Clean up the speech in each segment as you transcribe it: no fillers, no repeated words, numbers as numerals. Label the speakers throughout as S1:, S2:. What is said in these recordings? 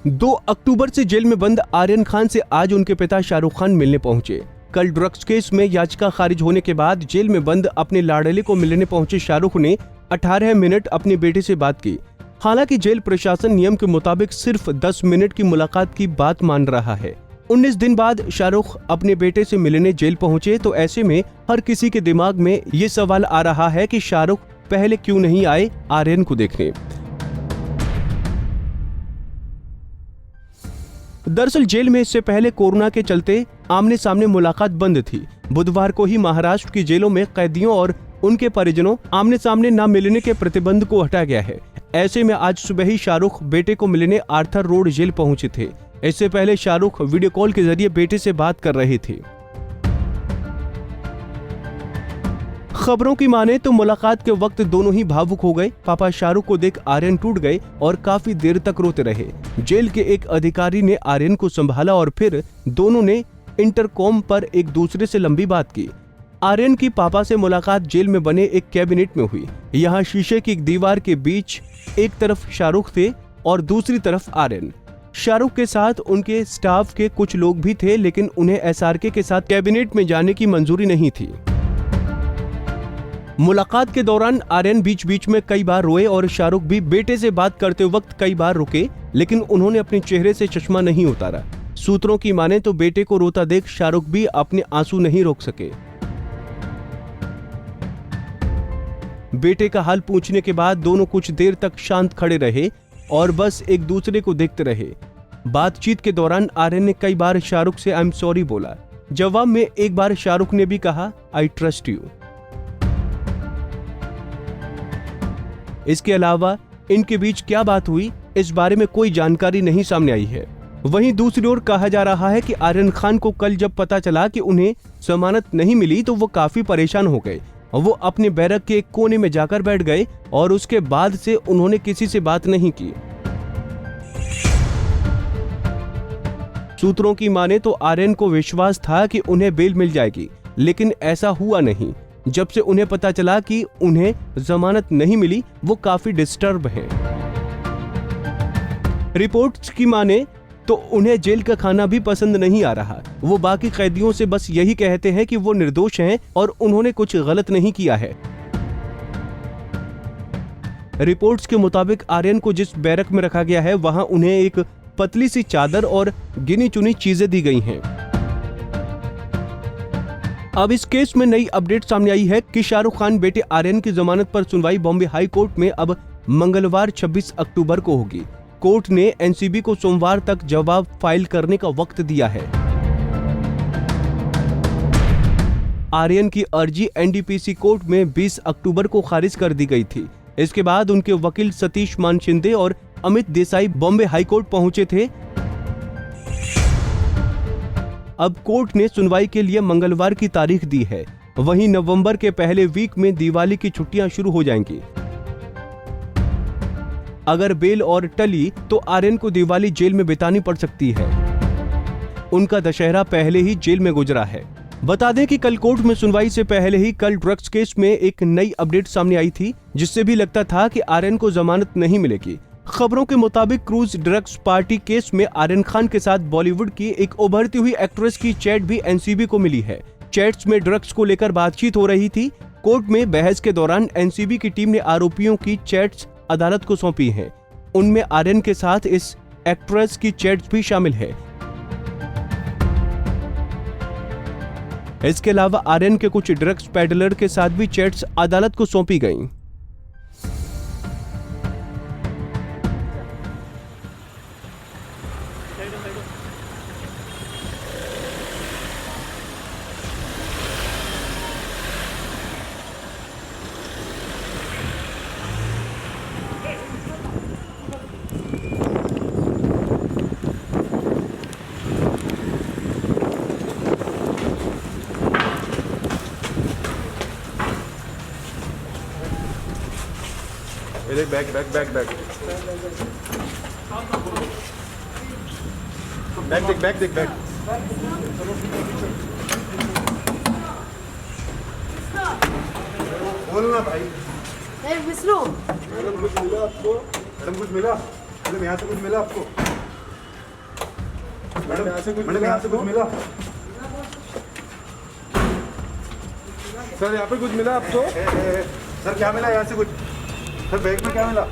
S1: 2 अक्टूबर से जेल में बंद आर्यन खान से आज उनके पिता शाहरुख खान मिलने पहुंचे। कल ड्रग्स केस में याचिका खारिज होने के बाद जेल में बंद अपने लाडले को मिलने पहुंचे शाहरुख ने 18 मिनट अपने बेटे से बात की। हालांकि जेल प्रशासन नियम के मुताबिक सिर्फ 10 मिनट की मुलाकात की बात मान रहा है। 19 दिन बाद शाहरुख अपने बेटे से मिलने जेल पहुंचे, तो ऐसे में हर किसी के दिमाग में ये सवाल आ रहा है कि शाहरुख पहले क्यों नहीं आए आर्यन को देखने। दरअसल जेल में इससे पहले कोरोना के चलते आमने सामने मुलाकात बंद थी। बुधवार को ही महाराष्ट्र की जेलों में कैदियों और उनके परिजनों आमने सामने न मिलने के प्रतिबंध को हटा गया है। ऐसे में आज सुबह ही शाहरुख बेटे को मिलने आर्थर रोड जेल पहुंचे थे। इससे पहले शाहरुख वीडियो कॉल के जरिए बेटे से बात कर रहे थे। खबरों की माने तो मुलाकात के वक्त दोनों ही भावुक हो गए। पापा शाहरुख को देख आर्यन टूट गए और काफी देर तक रोते रहे। जेल के एक अधिकारी ने आर्यन को संभाला और फिर दोनों ने इंटरकॉम पर एक दूसरे से लंबी बात की। आर्यन की पापा से मुलाकात जेल में बने एक कैबिनेट में हुई। यहाँ शीशे की एक दीवार के बीच एक तरफ शाहरुख थे और दूसरी तरफ आर्यन। शाहरुख के साथ उनके स्टाफ के कुछ लोग भी थे, लेकिन उन्हें एसआरके के साथ कैबिनेट में जाने की मंजूरी नहीं थी। मुलाकात के दौरान आर्यन बीच बीच में कई बार रोए और शाहरुख भी बेटे से बात करते वक्त कई बार रुके, लेकिन उन्होंने अपने चेहरे से चश्मा नहीं उतारा। सूत्रों की माने तो बेटे को रोता देख शाहरुख भी अपने आंसू नहीं रोक सके। बेटे का हाल पूछने के बाद दोनों कुछ देर तक शांत खड़े रहे और बस एक दूसरे को देखते रहे। बातचीत के दौरान आर्यन ने कई बार शाहरुख से आई एम सॉरी बोला। जवाब में एक बार शाहरुख ने भी कहा आई ट्रस्ट यू। इसके अलावा इनके बीच क्या बात हुई, इस बारे में कोई जानकारी नहीं सामने आई है। वहीं दूसरी ओर कहा जा रहा है कि आर्यन खान को कल जब पता चला कि उन्हें जमानत नहीं मिली तो वो काफी परेशान हो गए। वो अपने बैरक के एक कोने में जाकर बैठ गए और उसके बाद से उन्होंने किसी से बात नहीं की। सूत्रों की माने तो आर्यन को विश्वास था कि उन्हें बेल मिल जाएगी, लेकिन ऐसा हुआ नहीं। जब से उन्हें पता चला कि उन्हें जमानत नहीं मिली, वो काफी डिस्टर्ब हैं। रिपोर्ट्स की माने तो उन्हें जेल का खाना भी पसंद नहीं आ रहा। वो बाकी कैदियों से बस यही कहते हैं कि वो निर्दोष हैं और उन्होंने कुछ गलत नहीं किया है। रिपोर्ट्स के मुताबिक आर्यन को जिस बैरक में रखा गया है, वहां उन्हें एक पतली सी चादर और गिनी चुनी चीजें दी गई हैं। अब इस केस में नई अपडेट सामने आई है कि शाहरुख खान बेटे आर्यन की जमानत पर सुनवाई बॉम्बे हाई कोर्ट में अब मंगलवार 26 अक्टूबर को होगी। कोर्ट ने एनसीबी को सोमवार तक जवाब फाइल करने का वक्त दिया है। आर्यन की अर्जी एनडीपीसी कोर्ट में 20 अक्टूबर को खारिज कर दी गई थी। इसके बाद उनके वकील सतीश मान शिंदे और अमित देसाई बॉम्बे हाई कोर्ट पहुंचे थे। अब कोर्ट ने सुनवाई के लिए मंगलवार की तारीख दी है। वहीं नवंबर के पहले वीक में दिवाली की छुट्टियां शुरू हो जाएंगी। अगर बेल और टली तो आर्यन को दिवाली जेल में बितानी पड़ सकती है। उनका दशहरा पहले ही जेल में गुजरा है। बता दें कि कल कोर्ट में सुनवाई से पहले ही कल ड्रग्स केस में एक नई अपडेट सामने आई थी, जिससे भी लगता था कि आर्यन को जमानत नहीं मिलेगी। खबरों के मुताबिक क्रूज ड्रग्स पार्टी केस में आर्यन खान के साथ बॉलीवुड की एक उभरती हुई एक्ट्रेस की चैट भी एनसीबी को मिली है। चैट्स में ड्रग्स को लेकर बातचीत हो रही थी। कोर्ट में बहस के दौरान एनसीबी की टीम ने आरोपियों की चैट्स अदालत को सौंपी हैं। उनमें आर्यन के साथ इस एक्ट्रेस की चैट्स भी शामिल है। इसके अलावा आर्यन के कुछ ड्रग्स पेडलर के साथ भी चैट्स अदालत को सौंपी गईं।
S2: Bag bag bag bag bag देख बैग देख बैग बोलना भाई।
S3: विष्णु
S2: मैडम कुछ मिला आपको? मैडम कुछ मिला? मैडम यहाँ से कुछ मिला आपको? मैडम यहाँ से कुछ
S3: मैडम यहाँ से कुछ मिला?
S2: सर यहाँ पे कुछ मिला आपको?
S3: सर क्या मिला यहाँ से कुछ? सर बैग में क्या मिला?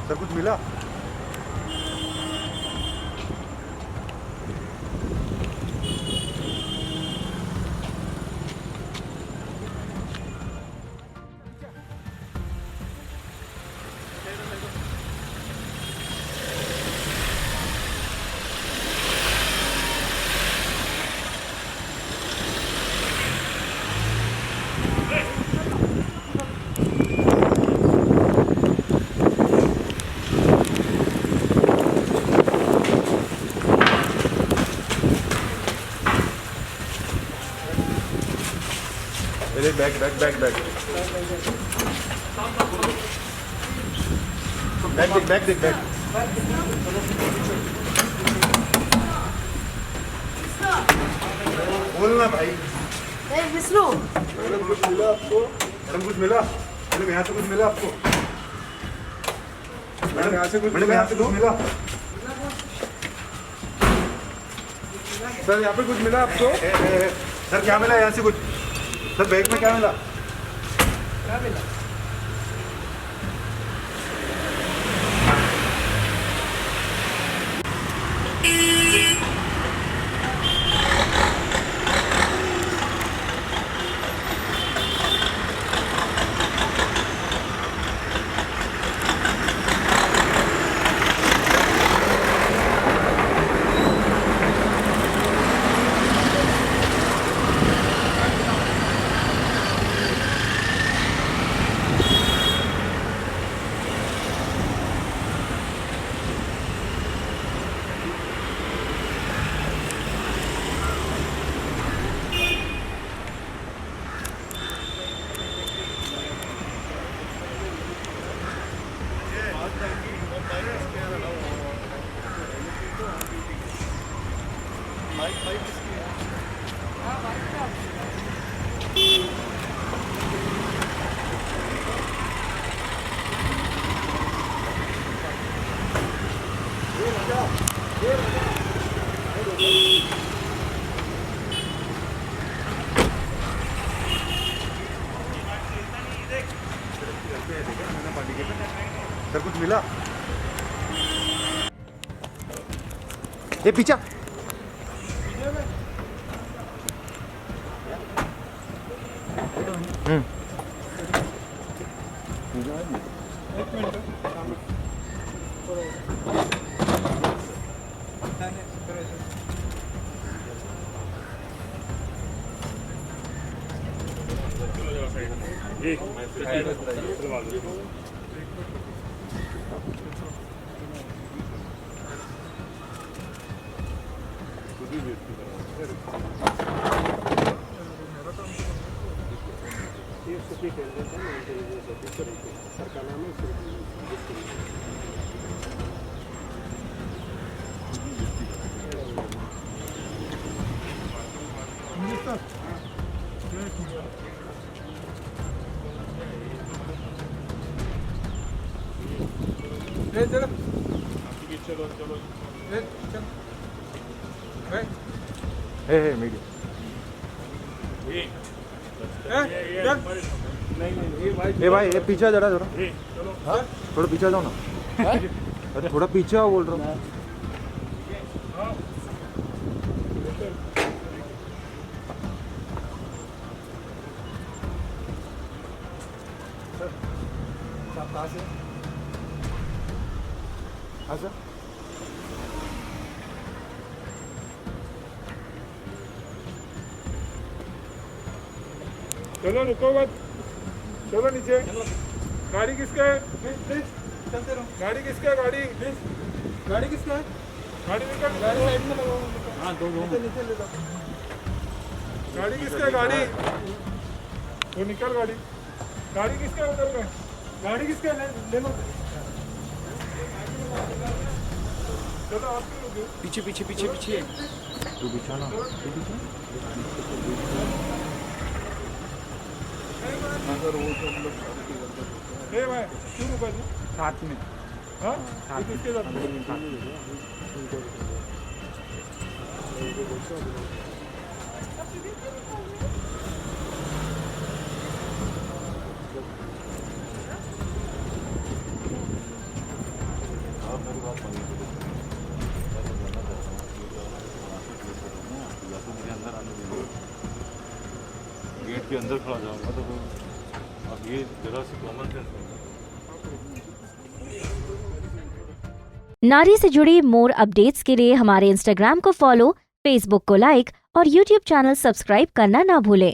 S3: सर कुछ मिला?
S2: ये देख bag bag bag bag bag देख बैग
S3: बोलना भाई।
S4: विष्णु
S3: मैडम कुछ मिला आपको? मैडम कुछ मिला? मैडम यहाँ से कुछ मिला आपको?
S2: मैडम यहाँ से कुछ
S3: मैडम यहाँ से कुछ मिला?
S2: सर यहाँ पे कुछ मिला आपको?
S3: सर क्या मिला यहाँ से कुछ? सर बैग में क्या मिला? सर कुछ मिला? ये पीछा
S2: चलो चलो चल
S3: हे मीडियम ए भाई ये पीछे जरा जरा हाँ थोड़ा पीछे जाओ ना अरे थोड़ा पीछे आओ बोल रहा हूँ कहाँ से हाँ सर
S2: चलो रुको मत चलो नीचे गाड़ी किसका है
S3: चलते रहो
S2: गाड़ी किसका है गाड़ी
S3: गाड़ी किसका है
S2: गाड़ी निकल
S3: गाड़ी साइड में लगाओ हाँ दो नीचे ले लो
S2: गाड़ी किसका है गाड़ी वो निकल गाड़ी गाड़ी किसका है उधर में
S3: गाड़ी किसका है ले लो
S2: चलो आप क्यों रुके
S4: पीछे पीछे पीछे पीछे
S3: तू पीछे ना तू पीछे
S2: ए भाई क्यों रुका तू
S3: साथ में
S2: हाँ ये किसके साथ
S5: गेट के अंदर खड़ा जाऊंगा तो अब ये जरा सी कॉमन सेंस नहीं है।
S6: नारी से जुड़ी मोर अपडेट्स के लिए हमारे इंस्टाग्राम को फॉलो, फेसबुक को लाइक और यूट्यूब चैनल सब्सक्राइब करना ना भूलें।